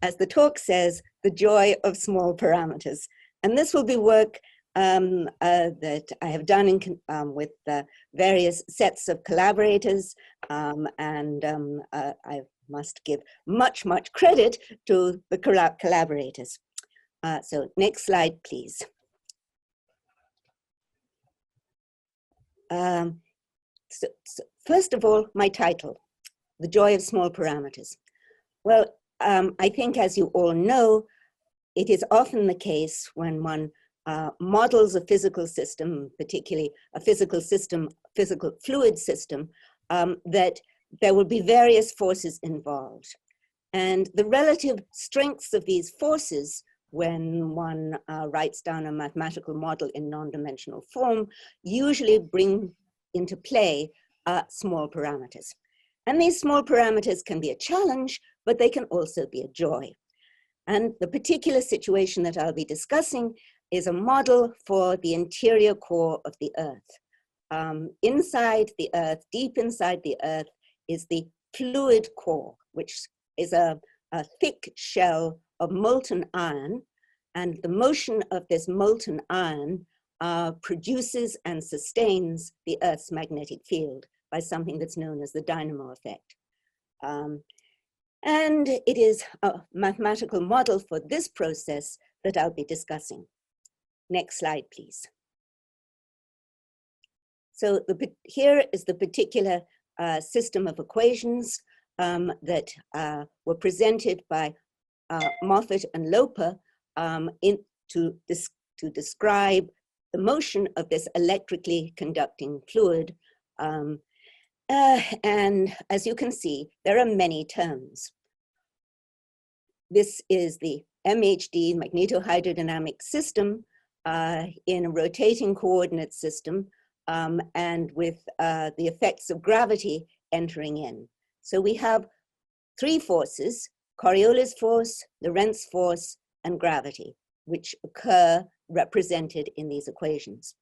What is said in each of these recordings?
as the talk says, the joy of small parameters. And this will be work that I have done with various sets of collaborators, I must give much credit to the collaborators. So next slide, please. So first of all, my title, The Joy of Small Parameters. Well, I think, as you all know, it is often the case when one models a physical system, particularly a physical fluid system, that there will be various forces involved. And the relative strengths of these forces, when one writes down a mathematical model in non-dimensional form, usually bring into play small parameters. And these small parameters can be a challenge, but they can also be a joy. And the particular situation that I'll be discussing is a model for the interior core of the Earth. Inside the Earth, deep inside the Earth, is the fluid core, which is a thick shell of molten iron. And the motion of this molten iron produces and sustains the Earth's magnetic field by something that's known as the dynamo effect. And it is a mathematical model for this process that I'll be discussing. Next slide, please. So here is the particular system of equations that were presented by Moffat and Loper to describe the motion of this electrically conducting fluid. And as you can see, there are many terms. This is the MHD, magnetohydrodynamic system, in a rotating coordinate system, and with the effects of gravity entering in. So we have three forces: Coriolis force, Lorentz force, and gravity, which occur represented in these equations.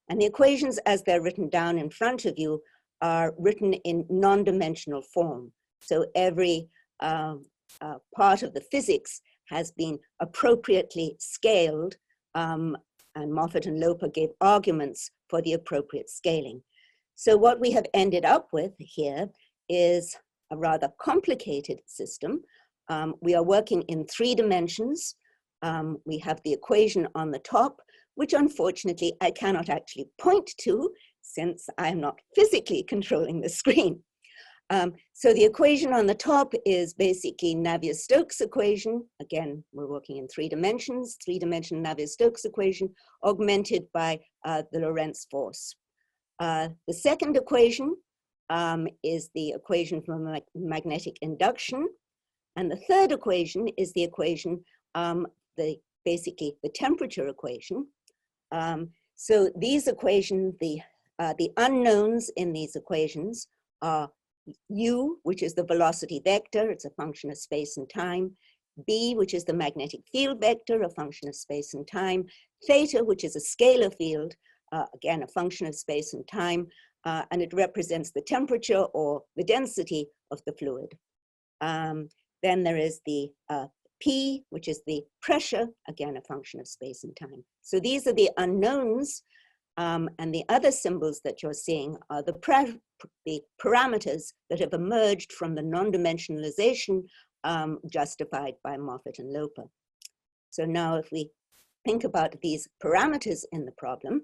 And the equations, as they're written down in front of you, are written in non-dimensional form. So every part of the physics has been appropriately scaled, and Moffat and Loper gave arguments for the appropriate scaling. So what we have ended up with here is a rather complicated system. We are working in 3 dimensions. We have the equation on the top, which unfortunately I cannot actually point to since I'm not physically controlling the screen. So the equation on the top is basically Navier-Stokes equation. Again, we're working in 3 dimensions, 3-dimensional Navier-Stokes equation, augmented by the Lorentz force. The second equation is the equation for magnetic induction. And the third equation is the equation, basically the temperature equation. So these equations, the unknowns in these equations are u, which is the velocity vector, it's a function of space and time; b, which is the magnetic field vector, a function of space and time; theta, which is a scalar field, again, a function of space and time, and it represents the temperature or the density of the fluid. Then there is the P, which is the pressure, again, a function of space and time. So these are the unknowns, and the other symbols that you're seeing are the parameters that have emerged from the non-dimensionalization justified by Moffat and Loper. So now if we think about these parameters in the problem,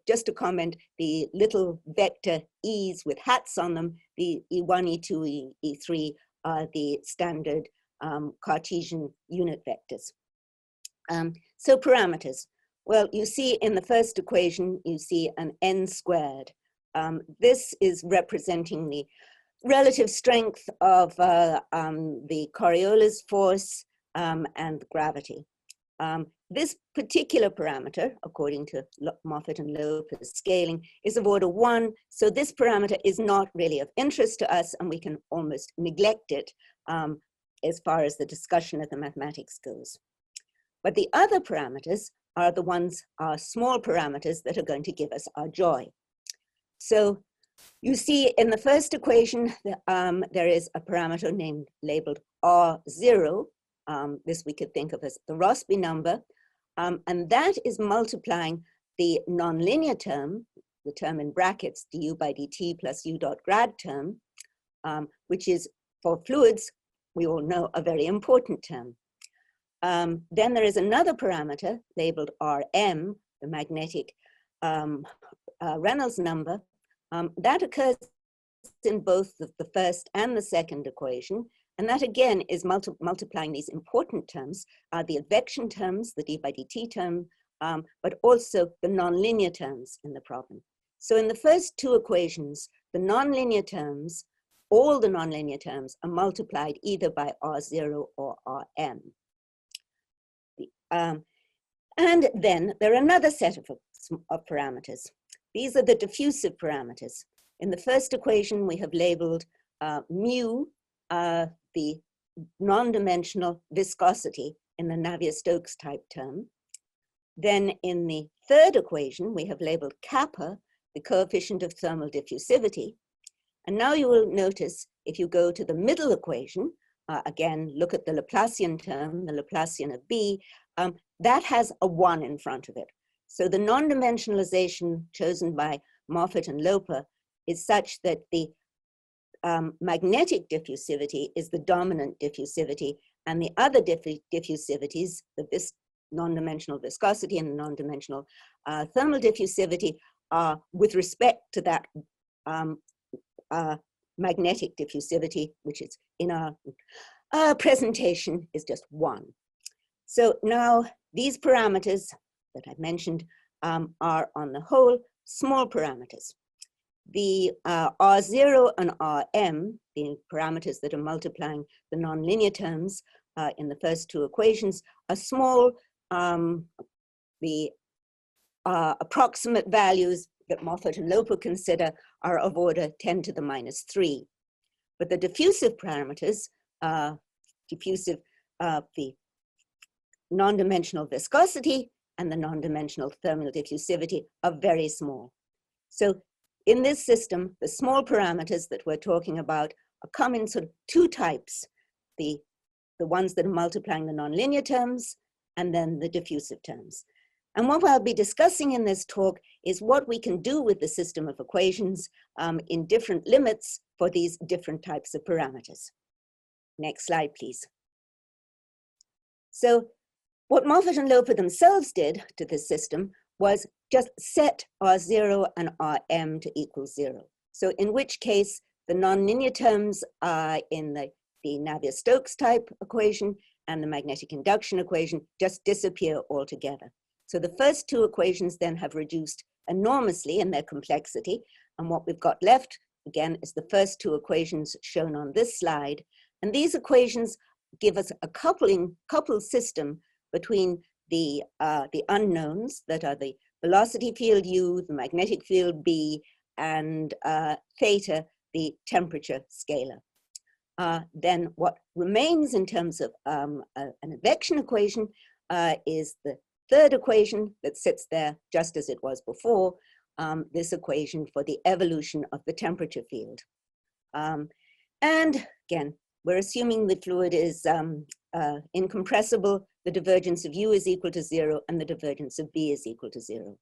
just to comment, the little vector e's with hats on them, the E1, E2, E3 are the standard Cartesian unit vectors. So parameters. Well, you see in the first equation, you see an n squared. This is representing the relative strength of the Coriolis force and gravity. This particular parameter, according to Moffat and Loper's scaling, is of order 1. So this parameter is not really of interest to us, and we can almost neglect it as far as the discussion of the mathematics goes. But the other parameters are the ones, are small parameters that are going to give us our joy. So you see in the first equation, there is a parameter labeled R0, This we could think of as the Rossby number. And that is multiplying the nonlinear term, the term in brackets, du by dt plus u dot grad term, which is for fluids, we all know, a very important term. Then there is another parameter labeled Rm, the magnetic Reynolds number. That occurs in both the first and the second equation. And that again is multiplying these important terms, the advection terms, the d by dt term, but also the nonlinear terms in the problem. So in the first two equations, the nonlinear terms, all the nonlinear terms are multiplied either by R0 or Rm. And then there are another set of parameters. These are the diffusive parameters. In the first equation, we have labeled mu, the non-dimensional viscosity in the Navier-Stokes type term. Then in the third equation, we have labeled kappa, the coefficient of thermal diffusivity. And now you will notice, if you go to the middle equation, again, look at the Laplacian term, the Laplacian of B, that has a 1 in front of it. So the non-dimensionalization chosen by Moffat and Loper is such that the magnetic diffusivity is the dominant diffusivity, and the other diffusivities, the non-dimensional viscosity and the non-dimensional thermal diffusivity, are with respect to that magnetic diffusivity, which is in our presentation is just 1. So now these parameters that I mentioned are on the whole small parameters. The R0 and Rm, the parameters that are multiplying the nonlinear terms in the first two equations, are small. The approximate values that Moffat and Loper consider are of order 10 to the minus 3. But the diffusive parameters, the non-dimensional viscosity and the non-dimensional thermal diffusivity, are very small. So in this system, the small parameters that we're talking about come in sort of two types, the ones that are multiplying the nonlinear terms and then the diffusive terms. And what I'll be discussing in this talk is what we can do with the system of equations in different limits for these different types of parameters. Next slide, please. So what Moffat and Loper themselves did to this system was just set R0 and Rm to equal 0. So in which case, the nonlinear terms are in the Navier-Stokes type equation and the magnetic induction equation just disappear altogether. So the first two equations then have reduced enormously in their complexity. And what we've got left, again, is the first two equations shown on this slide. And these equations give us a coupled system between the unknowns that are the velocity field U, the magnetic field B, and theta, the temperature scalar. Then what remains in terms of an advection equation is the third equation that sits there just as it was before, this equation for the evolution of the temperature field. And again, we're assuming the fluid is incompressible, the divergence of U is equal to 0, and the divergence of B is equal to 0.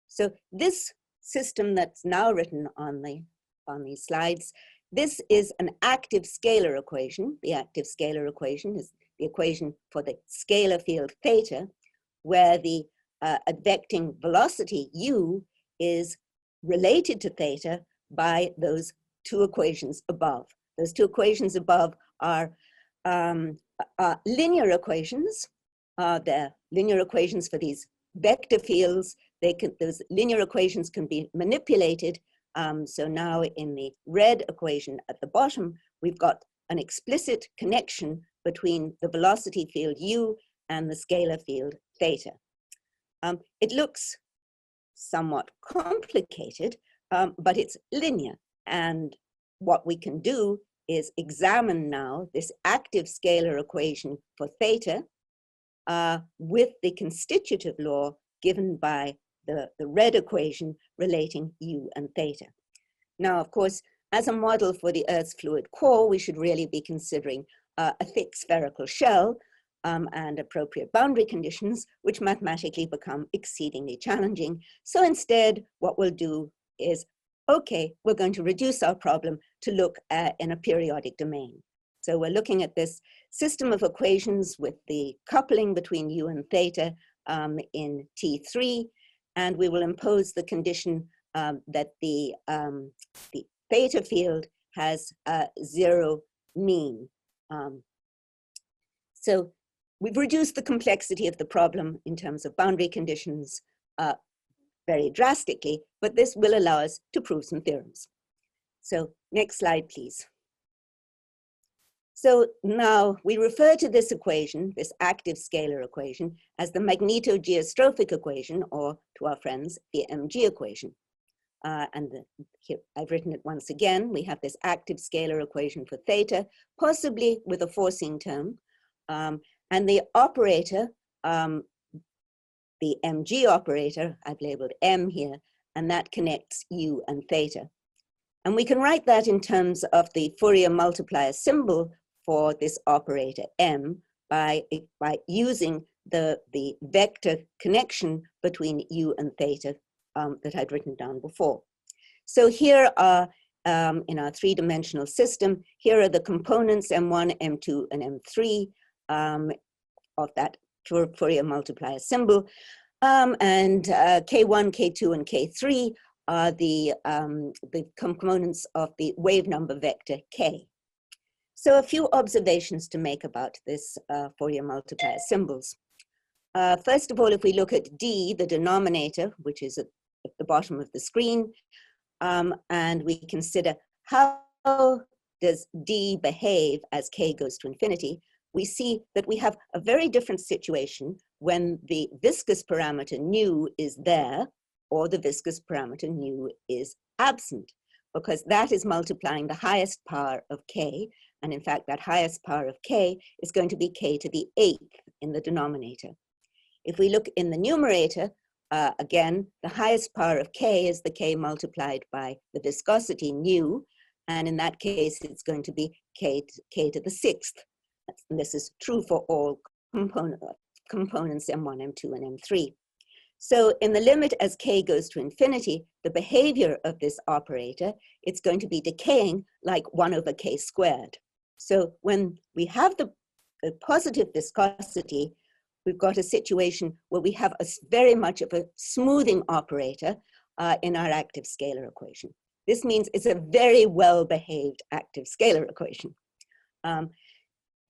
So this system that's now written on these slides, this is an active scalar equation. The active scalar equation is the equation for the scalar field theta, where the advecting velocity U is related to theta by those two equations above. Those two equations above are linear equations. They're linear equations for these vector fields. Those linear equations can be manipulated. So now in the red equation at the bottom, we've got an explicit connection between the velocity field U and the scalar field theta. It looks somewhat complicated, but it's linear. And what we can do is examine now this active scalar equation for theta with the constitutive law given by the red equation relating U and theta. Now, of course, as a model for the Earth's fluid core, we should really be considering a thick spherical shell. and appropriate boundary conditions, which mathematically become exceedingly challenging. So instead, what we'll do is, okay, we're going to reduce our problem to look at in a periodic domain. So we're looking at this system of equations with the coupling between u and theta in T3, and we will impose the condition that the theta field has zero mean. So we've reduced the complexity of the problem in terms of boundary conditions very drastically, but this will allow us to prove some theorems. So next slide, please. So now we refer to this equation, this active scalar equation, as the magneto-geostrophic equation, or to our friends, the MG equation. Here I've written it once again. We have this active scalar equation for theta, possibly with a forcing term. And the operator, the MG operator, I've labeled M here, and that connects u and theta. And we can write that in terms of the Fourier multiplier symbol for this operator M by using the vector connection between u and theta that I'd written down before. So here are, in our three-dimensional system, here are the components M1, M2, and M3 of that Fourier multiplier symbol. And K1, K2, and K3 are the components of the wave number vector K. So a few observations to make about this Fourier multiplier symbols. First of all, if we look at D, the denominator, which is at the bottom of the screen, and we consider how does D behave as K goes to infinity, we see that we have a very different situation when the viscous parameter nu is there, or the viscous parameter nu is absent, because that is multiplying the highest power of K, and in fact that highest power of K is going to be K to the 8th in the denominator. If we look in the numerator, again, the highest power of K is the K multiplied by the viscosity nu, and in that case it's going to be K to the 6th. And this is true for all components M1, M2, and M3. So in the limit as K goes to infinity, the behavior of this operator, it's going to be decaying like 1 over K squared. So when we have the positive viscosity, we've got a situation where we have a very much of a smoothing operator in our active scalar equation. This means it's a very well-behaved active scalar equation.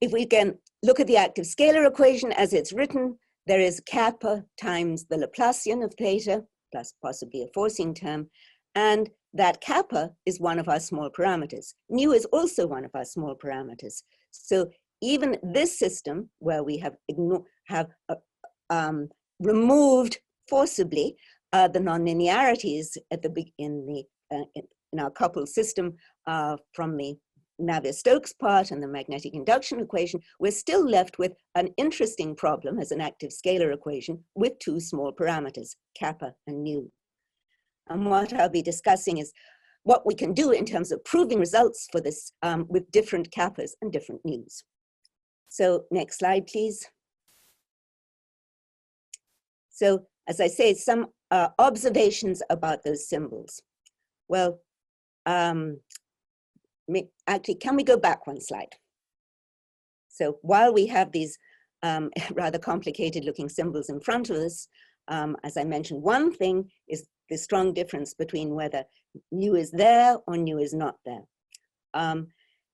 If we can look at the active scalar equation as it's written, there is kappa times the Laplacian of theta, plus possibly a forcing term, and that kappa is one of our small parameters. Nu is also one of our small parameters. So even this system, where we have removed forcibly the nonlinearities at in our coupled system from the Navier-Stokes part and the magnetic induction equation, we're still left with an interesting problem as an active scalar equation with 2 small parameters, kappa and nu. And what I'll be discussing is what we can do in terms of proving results for this with different kappas and different nus. So next slide, please. So as I say, some observations about those symbols. Well, actually, can we go back one slide? So while we have these rather complicated looking symbols in front of us, as I mentioned, one thing is the strong difference between whether nu is there or nu is not there.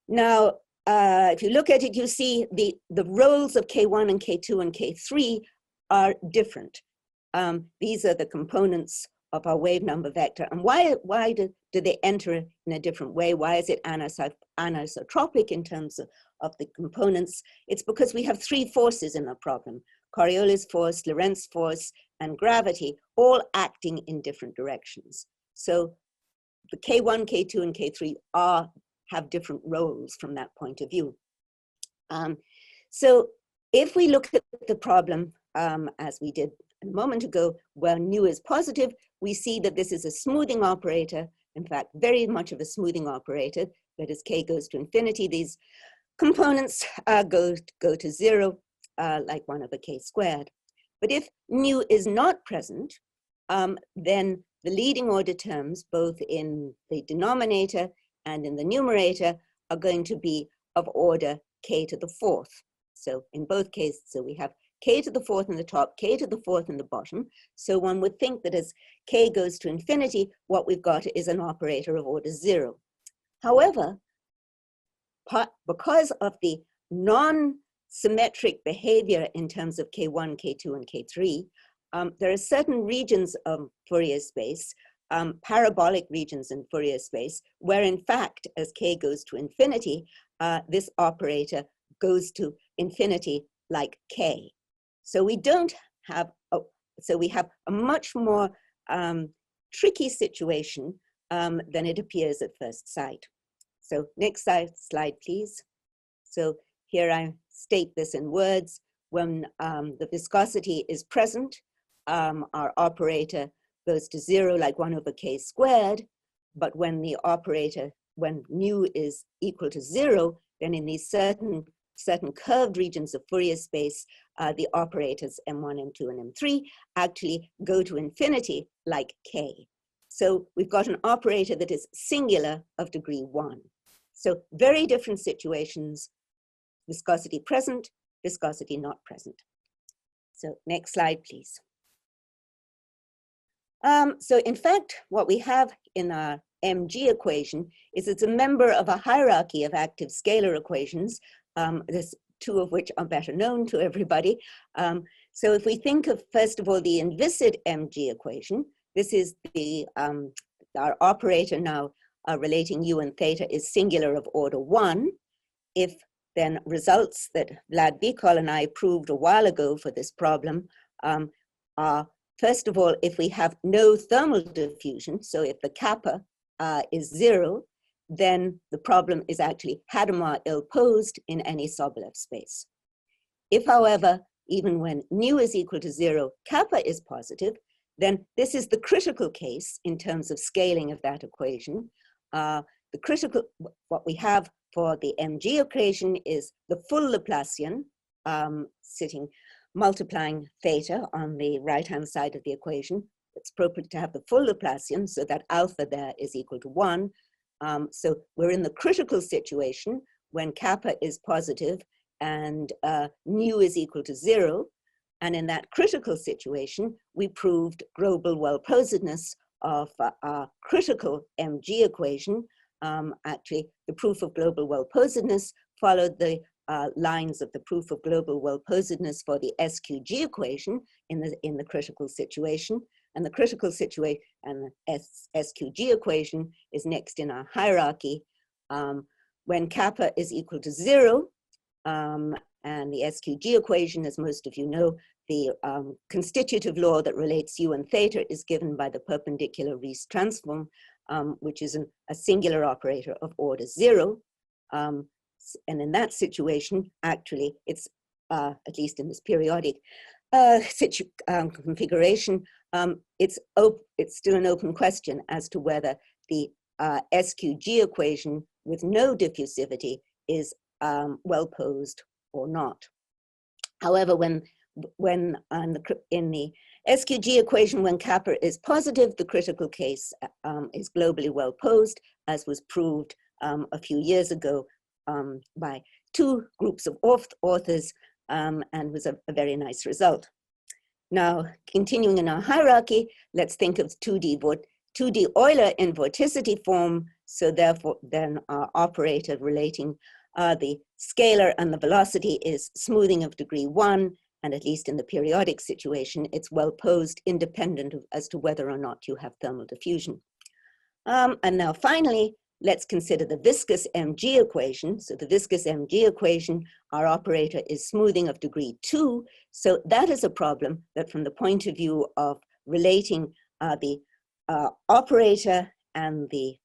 Now, if you look at it, you see the roles of K1 and K2 and K3 are different. These are the components of our wave number vector. And why do they enter in a different way? Why is it anisotropic in terms of the components? It's because we have 3 forces in the problem: Coriolis force, Lorentz force, and gravity, all acting in different directions. So the K1, K2, and K3 have different roles from that point of view. So if we look at the problem as we did a moment ago, where nu is positive, we see that this is a smoothing operator, in fact, very much of a smoothing operator, that as K goes to infinity, these components go to 0. like 1 over k squared. But if nu is not present, then the leading order terms, both in the denominator and in the numerator, are going to be of order k to the 4th. So in both cases, so we have k to the 4th in the top, k to the 4th in the bottom. So one would think that as k goes to infinity, what we've got is an operator of order 0. However, because of the non-symmetric behavior in terms of k1, k2, and k3, there are certain regions of Fourier space, parabolic regions in Fourier space, where in fact, as k goes to infinity, this operator goes to infinity like k. So we don't have, so we have a much more tricky situation than it appears at first sight. So next slide, please. So here I state this in words. When the viscosity is present, our operator goes to 0 like 1 over k squared. But when the operator, when mu is equal to 0, then in these certain curved regions of Fourier space, the operators m1, m2, and m3 actually go to infinity like k. So we've got an operator that is singular of degree 1. So very different situations, viscosity present, viscosity not present. So next slide, please. So in fact, what we have in our mg equation is it's a member of a hierarchy of active scalar equations. There's 2 of which are better known to everybody. So if we think of, first of all, the inviscid mg equation, this is the, our operator now relating u and theta is singular of order 1. If then results that Vlad Vikol and I proved a while ago for this problem are, first of all, if we have no thermal diffusion, so if the kappa is 0, then the problem is actually Hadamard ill-posed in any Sobolev space. If, however, even when nu is equal to 0, kappa is positive, then this is the critical case in terms of scaling of that equation. The critical, what we have for the mg equation is the full Laplacian multiplying theta on the right-hand side of the equation. It's appropriate to have the full Laplacian so that alpha there is equal to 1. So we're in the critical situation when kappa is positive and nu is equal to 0. And in that critical situation, we proved global well-posedness of our critical mg equation. Actually, the proof of global well-posedness followed the lines of the proof of global well-posedness for the SQG equation in the critical situation. And the critical situation and the SQG equation is next in our hierarchy. When kappa is equal to 0, and the SQG equation, as most of you know, the constitutive law that relates u and theta is given by the perpendicular Riesz transform, which is a singular operator of order 0. And in that situation, actually, it's, at least in this periodic configuration, it's still an open question as to whether the SQG equation with no diffusivity is well posed or not. However, when in the SQG equation, when kappa is positive, the critical case is globally well posed, as was proved a few years ago by 2 groups of authors, and was a very nice result. Now, continuing in our hierarchy, let's think of 2D Euler in vorticity form. So therefore, then our operator relating the scalar and the velocity is smoothing of degree 1, and at least in the periodic situation, it's well posed independent of as to whether or not you have thermal diffusion. And now finally, let's consider the viscous mg equation. So the viscous mg equation, our operator is smoothing of degree 2. So that is a problem that from the point of view of relating the operator and the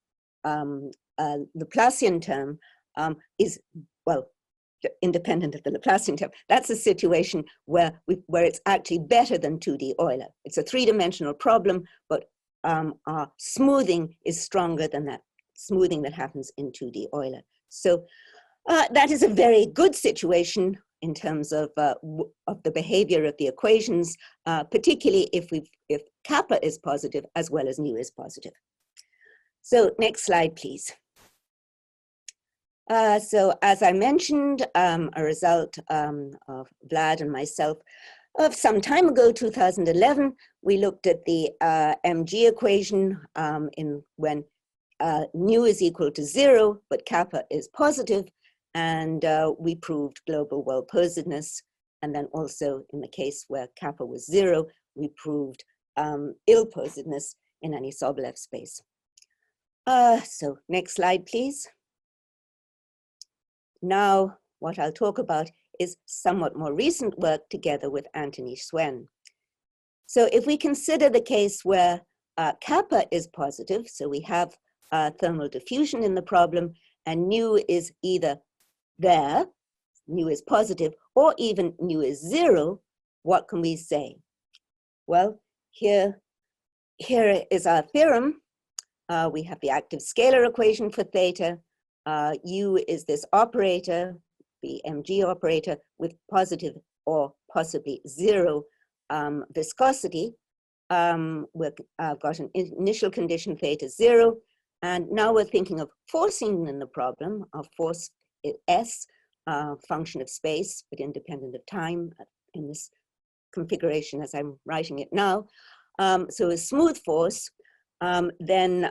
Laplacian term is, well, independent of the Laplacian term. That's a situation where it's actually better than 2D Euler. It's a 3-dimensional problem, but our smoothing is stronger than that smoothing that happens in 2D Euler. So that is a very good situation in terms of the behavior of the equations, particularly if kappa is positive as well as nu is positive. So next slide, please. So as I mentioned, a result of Vlad and myself of some time ago, 2011, we looked at the mg equation when nu is equal to 0, but kappa is positive, and we proved global well-posedness. And then also in the case where kappa was 0, we proved ill-posedness in any Sobolev space. So next slide, please. Now, what I'll talk about is somewhat more recent work together with Anthony Swen. So if we consider the case where kappa is positive, so we have thermal diffusion in the problem, and nu is either there, nu is positive, or even nu is 0, what can we say? Well, here is our theorem. We have the active scalar equation for theta. U is this operator, the mg operator, with positive or possibly 0 viscosity. We've got an initial condition theta 0, and now we're thinking of forcing in the problem. Our force is S, function of space, but independent of time in this configuration as I'm writing it now. So a smooth force. Then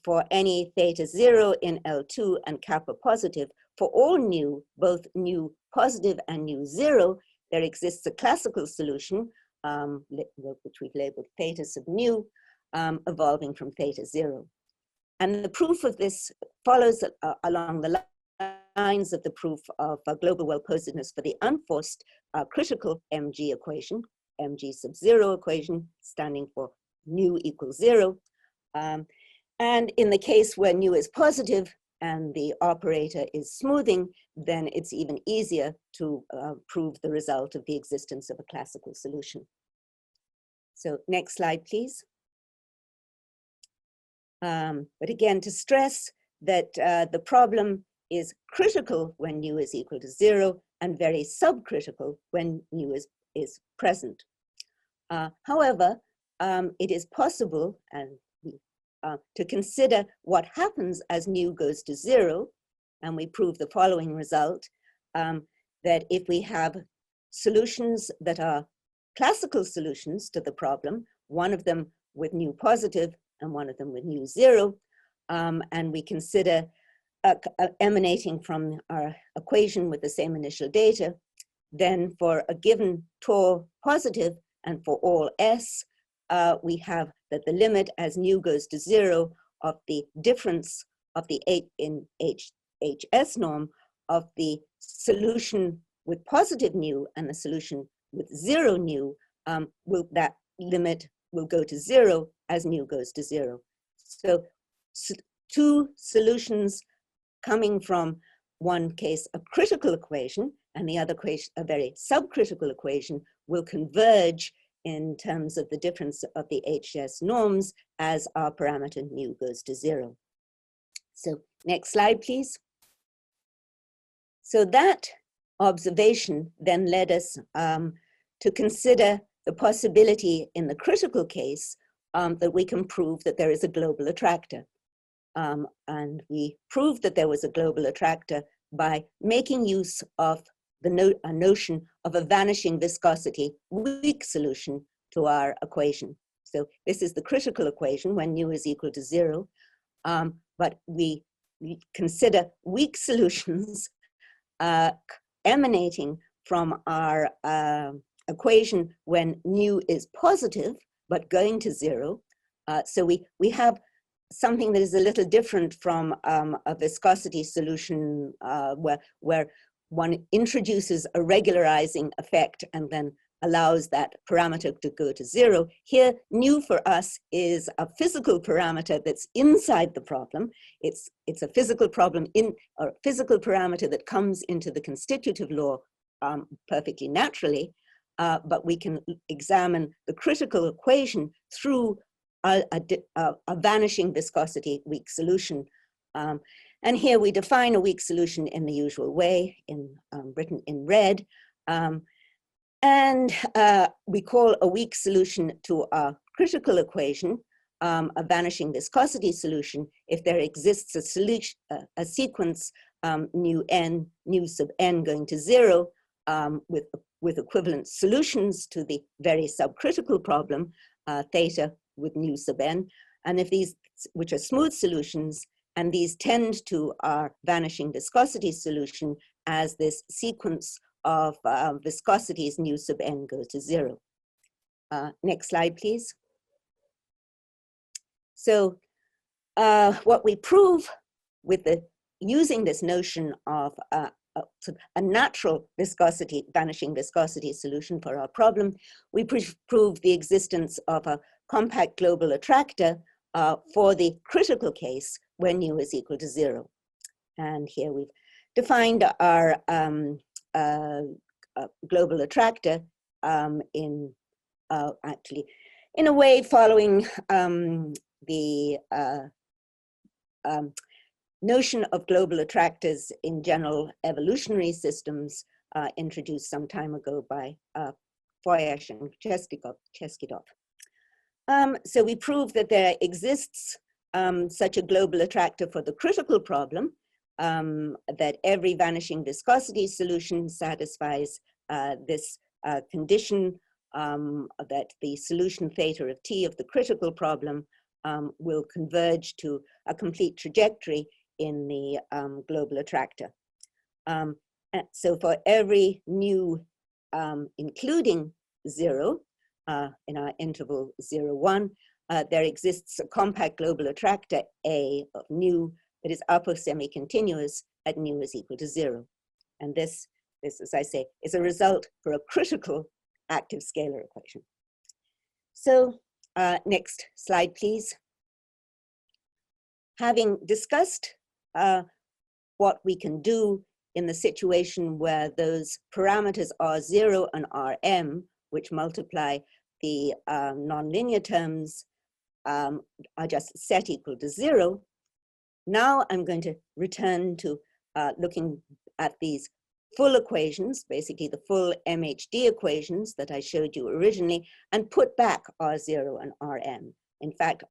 for any theta 0 in L2 and kappa positive, for all nu, both nu positive and nu 0, there exists a classical solution, which we've labeled theta sub nu, evolving from theta 0. And the proof of this follows along the lines of the proof of global well-posedness for the unforced critical mg equation, mg sub 0 equation, standing for nu equals 0. And in the case where nu is positive and the operator is smoothing, then it's even easier to prove the result of the existence of a classical solution. So next slide, please. But again, to stress that the problem is critical when nu is equal to 0 and very subcritical when nu is present. However, it is possible to consider what happens as nu goes to 0, and we prove the following result, that if we have solutions that are classical solutions to the problem, one of them with nu positive and one of them with nu 0, and we consider emanating from our equation with the same initial data, then for a given tau positive and for all S, we have that the limit as nu goes to 0 of the difference of the HS norm of the solution with positive nu and the solution with 0 nu, that limit will go to 0 as nu goes to 0. So two solutions coming from one case a critical equation and the other case a very subcritical equation will converge in terms of the difference of the HS norms as our parameter nu goes to 0. So next slide, please. So that observation then led us to consider the possibility in the critical case that we can prove that there is a global attractor. And we proved that there was a global attractor by making use of the notion of a vanishing viscosity weak solution to our equation. So this is the critical equation when nu is equal to 0, but we consider weak solutions emanating from our equation when nu is positive, but going to 0. So we have something that is a little different from a viscosity solution where one introduces a regularizing effect and then allows that parameter to go to 0. Here, nu for us is a physical parameter that's inside the problem. It's a physical problem or physical parameter that comes into the constitutive law perfectly naturally, but we can examine the critical equation through a vanishing viscosity weak solution. And here we define a weak solution in the usual way, written in red. And we call a weak solution to our critical equation a vanishing viscosity solution if there exists a solution, a sequence nu sub n going to 0 with equivalent solutions to the very subcritical problem, theta with nu sub n. And if these, which are smooth solutions, and these tend to our vanishing viscosity solution as this sequence of viscosities nu sub n go to 0. Next slide, please. So what we prove with using this notion of a natural viscosity, vanishing viscosity solution for our problem, we prove the existence of a compact global attractor for the critical case when nu is equal to 0. And here we've defined our global attractor actually in a way following the notion of global attractors in general evolutionary systems introduced some time ago by Foyash and Cheskidov. So we prove that there exists such a global attractor for the critical problem, that every vanishing viscosity solution satisfies this condition that the solution theta of t of the critical problem will converge to a complete trajectory in the global attractor. So for every nu including 0 in our interval 0, 1, there exists a compact global attractor A of nu that is upper semi-continuous at nu is equal to 0. And this, as I say, is a result for a critical active scalar equation. So next slide, please. Having discussed what we can do in the situation where those parameters R0 and Rm, which multiply the nonlinear terms, are just set equal to 0, now I'm going to return to looking at these full equations, basically the full MHD equations that I showed you originally, and put back R0 and Rm. In fact,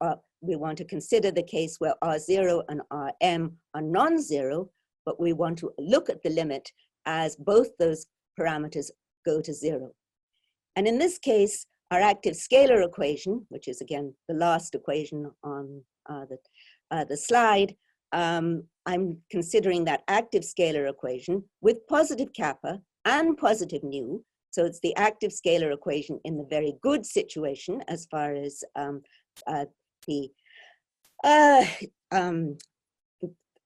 we want to consider the case where R0 and Rm are non-zero, but we want to look at the limit as both those parameters go to 0. And in this case, our active scalar equation, which is again the last equation on the slide, I'm considering that active scalar equation with positive kappa and positive nu. So it's the active scalar equation in the very good situation as far as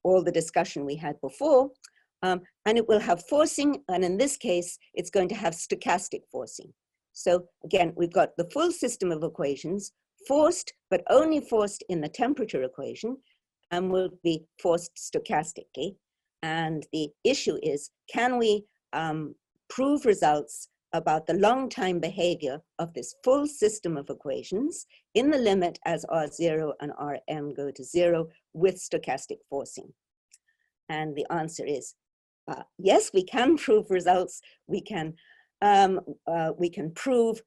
all the discussion we had before. And it will have forcing, and in this case, it's going to have stochastic forcing. So again, we've got the full system of equations, forced, but only forced in the temperature equation, and will be forced stochastically. And the issue is, can we prove results about the long time behavior of this full system of equations in the limit as R0 and Rm go to 0 with stochastic forcing? And the answer is, yes, we can prove results. We can prove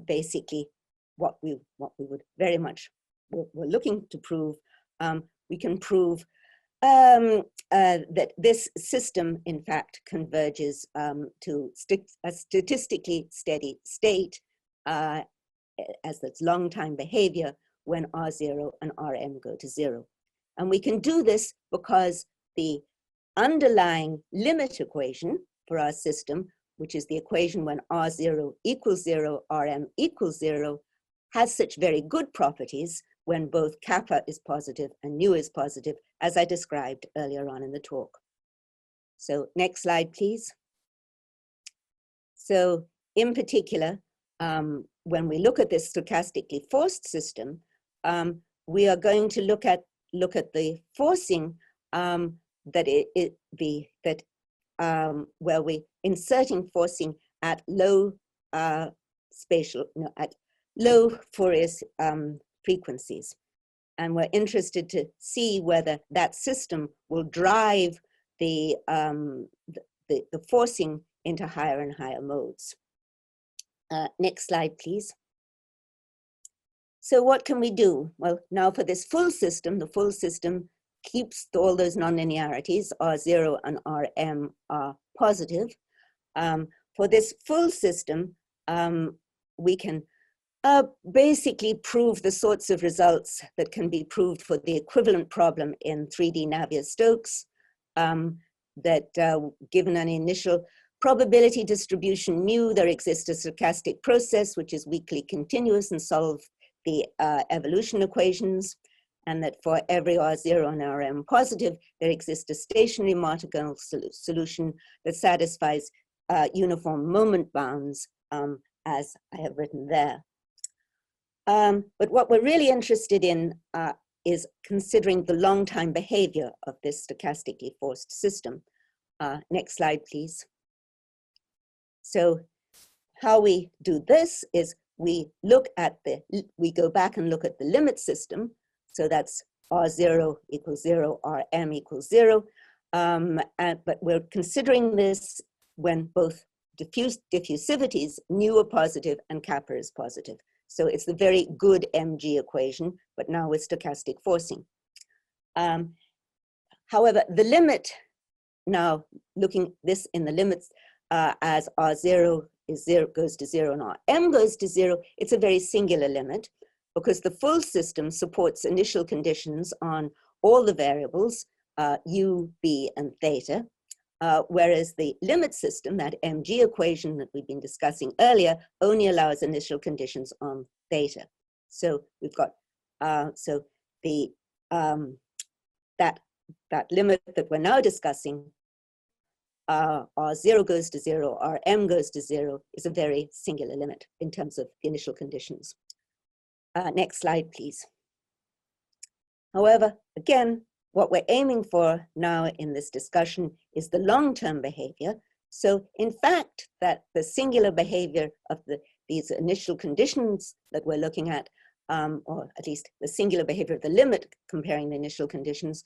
basically what we would very much, we're looking to prove. We can prove that this system, in fact, converges to a statistically steady state as its long time behavior when R0 and Rm go to 0. And we can do this because the underlying limit equation for our system, which is the equation when R0 equals 0, Rm equals 0, has such very good properties when both kappa is positive and nu is positive, as I described earlier on in the talk. So next slide, please. So in particular, when we look at this stochastically forced system, we are going to look at the forcing where we inserting forcing at low at low Fourier frequencies. and we're interested to see whether that system will drive the forcing into higher and higher modes. Next slide, please. So what can we do? Well, now for this full system, the full system keeps all those nonlinearities, R0 and Rm are positive. For this full system, we can basically prove the sorts of results that can be proved for the equivalent problem in 3D Navier-Stokes, that given an initial probability distribution mu, there exists a stochastic process which is weakly continuous and solve the evolution equations, and that for every R0 and Rm positive, there exists a stationary Markovian solution that satisfies uniform moment bounds, as I have written there. But what we're really interested in is considering the long-time behavior of this stochastically forced system. Next slide, please. So how we do this is we go back and look at the limit system. So that's R0 equals 0, Rm equals 0. But we're considering this when both diffusivities, nu are positive and kappa is positive. So it's the very good mg equation, but now with stochastic forcing. However, the limit, now looking this in the limits as R0 is 0 goes to 0 and Rm goes to 0, it's a very singular limit because the full system supports initial conditions on all the variables, u, b, and theta, whereas the limit system, that mg equation that we've been discussing earlier, only allows initial conditions on theta. So we've got, so the, that limit that we're now discussing, R0 goes to 0, Rm goes to 0, is a very singular limit in terms of the initial conditions. Next slide, please. However, again, what we're aiming for now in this discussion is the long-term behavior. So in fact, that the singular behavior of these initial conditions that we're looking at, or at least the singular behavior of the limit comparing the initial conditions,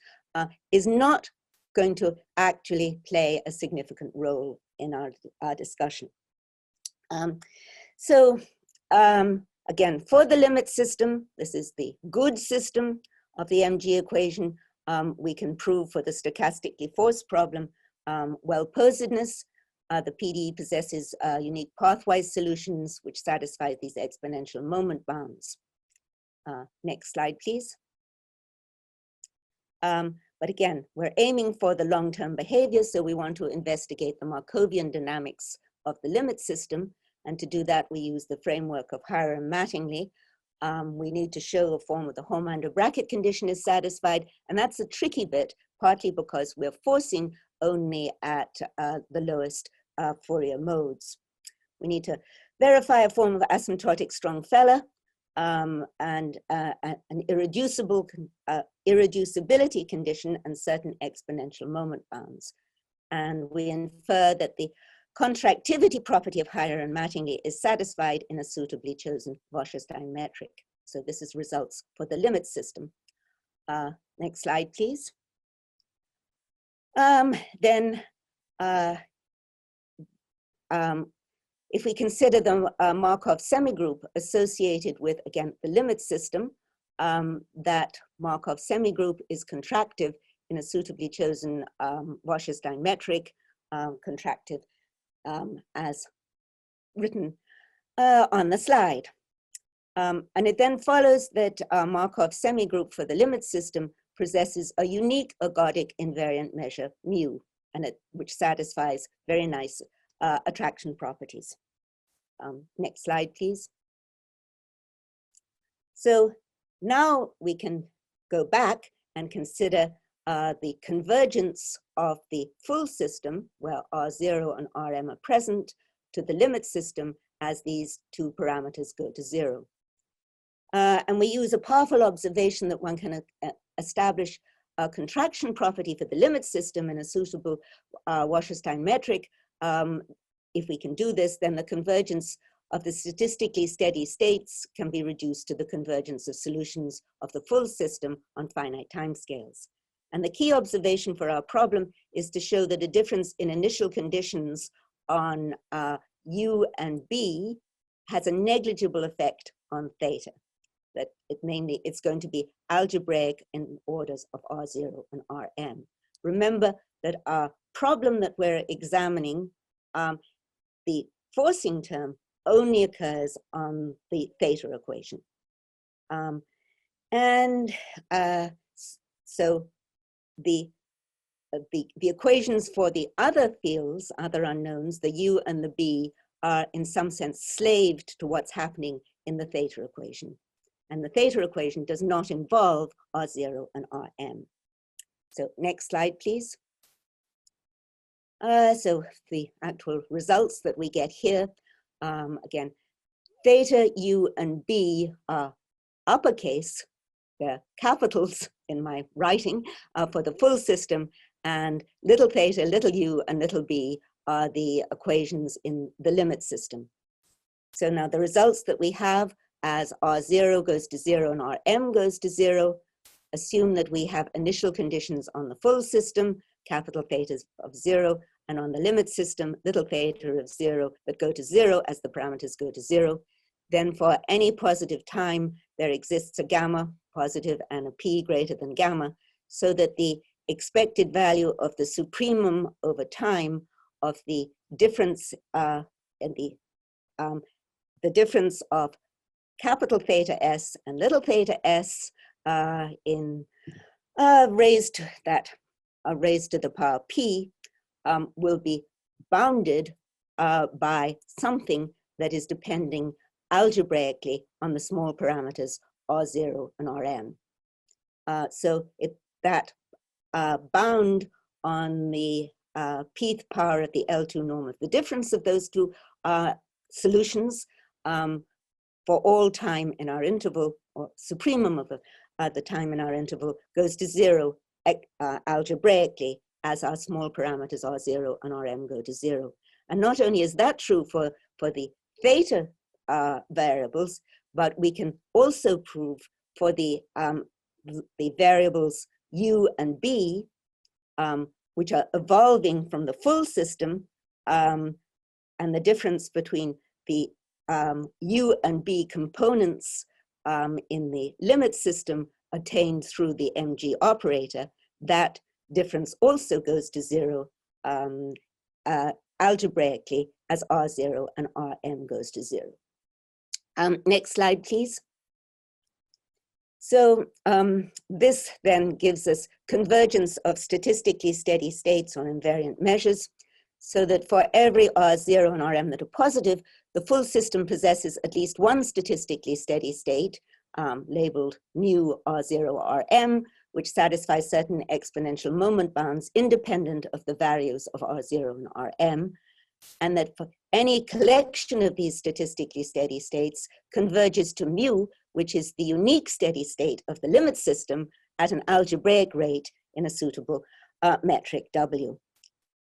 is not going to actually play a significant role in our discussion. Again, for the limit system, this is the good system of the mg equation. We can prove for the stochastically forced problem well-posedness. The PDE possesses unique pathwise solutions which satisfy these exponential moment bounds. Next slide, please. But again, we're aiming for the long-term behavior, so we want to investigate the Markovian dynamics of the limit system. And to do that, we use the framework of Hiram Mattingly. We need to show a form of the Hormander bracket condition is satisfied, and that's a tricky bit, partly because we're forcing only at the lowest Fourier modes. We need to verify a form of asymptotic Strong-Feller and an irreducibility condition and certain exponential moment bounds. And we infer that the contractivity property of Hiram Mattingly is satisfied in a suitably chosen Wasserstein metric. So this is results for the limit system. Next slide, please. If we consider the Markov semigroup associated with, again, the limit system, that Markov semigroup is contractive in a suitably chosen Wasserstein metric, contractive as written on the slide. And it then follows that Markov semigroup for the limit system possesses a unique ergodic invariant measure mu, and which satisfies very nice attraction properties. Next slide, please. So now we can go back and consider the convergence of the full system, where R0 and Rm are present, to the limit system as these two parameters go to 0. And we use a powerful observation that one can establish a contraction property for the limit system in a suitable Wasserstein metric. If we can do this, then the convergence of the statistically steady states can be reduced to the convergence of solutions of the full system on finite timescales. And the key observation for our problem is to show that a difference in initial conditions on U and B has a negligible effect on theta. That it's going to be algebraic in orders of R0 and Rm. Remember that our problem that we're examining, the forcing term only occurs on the theta equation. So the equations for the other fields, other unknowns, the U and the B, are in some sense slaved to what's happening in the theta equation. And the theta equation does not involve R0 and Rm. So next slide, please. So the actual results that we get here, again, theta, U, and B are uppercase, they're capitals in my writing for the full system, and little theta, little u, and little b are the equations in the limit system. So now the results that we have as R0 goes to 0 and Rm goes to 0, assume that we have initial conditions on the full system, capital theta of 0, and on the limit system, little theta of 0 that go to 0 as the parameters go to 0. Then for any positive time, there exists a gamma positive and a p greater than gamma, so that the expected value of the supremum over time of the difference the difference of capital theta s and little theta s raised to the power p will be bounded by something that is depending algebraically on the small parameters R0 and Rm. So that bound on the pth power at the L2 norm of the difference of those two solutions for all time in our interval, or supremum of the time in our interval, goes to 0 algebraically as our small parameters R0 and Rm go to 0. And not only is that true for the theta variables, but we can also prove for the variables u and b, which are evolving from the full system, and the difference between the u and b components in the limit system attained through the mg operator, that difference also goes to 0 algebraically as R0 and Rm goes to 0. Next slide, please. So this then gives us convergence of statistically steady states on invariant measures, so that for every R0 and Rm that are positive, the full system possesses at least one statistically steady state, labeled mu R0 Rm, which satisfies certain exponential moment bounds independent of the values of R0 and Rm, and that for any collection of these statistically steady states converges to mu, which is the unique steady state of the limit system at an algebraic rate in a suitable metric W.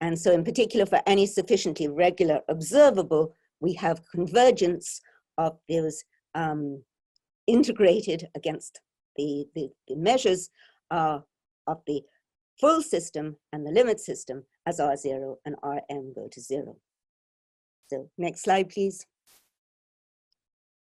And so in particular, for any sufficiently regular observable, we have convergence of those integrated against the measures of the full system and the limit system as R0 and Rm go to 0. So next slide, please.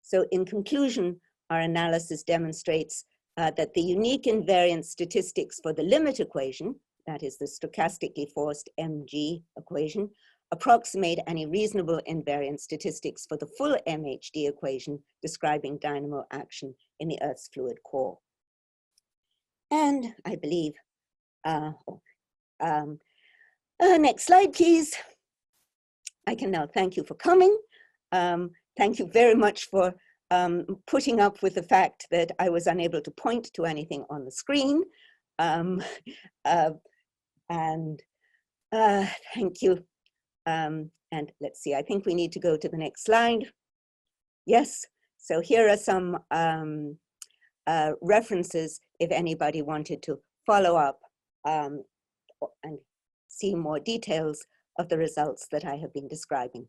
So in conclusion, our analysis demonstrates that the unique invariant statistics for the limit equation, that is the stochastically forced mg equation, approximate any reasonable invariant statistics for the full MHD equation describing dynamo action in the Earth's fluid core. And I believe, next slide, please. I can now thank you for coming. Thank you very much for putting up with the fact that I was unable to point to anything on the screen. Thank you. And let's see, I think we need to go to the next slide. Yes, so here are some references if anybody wanted to follow up and see more details of the results that I have been describing.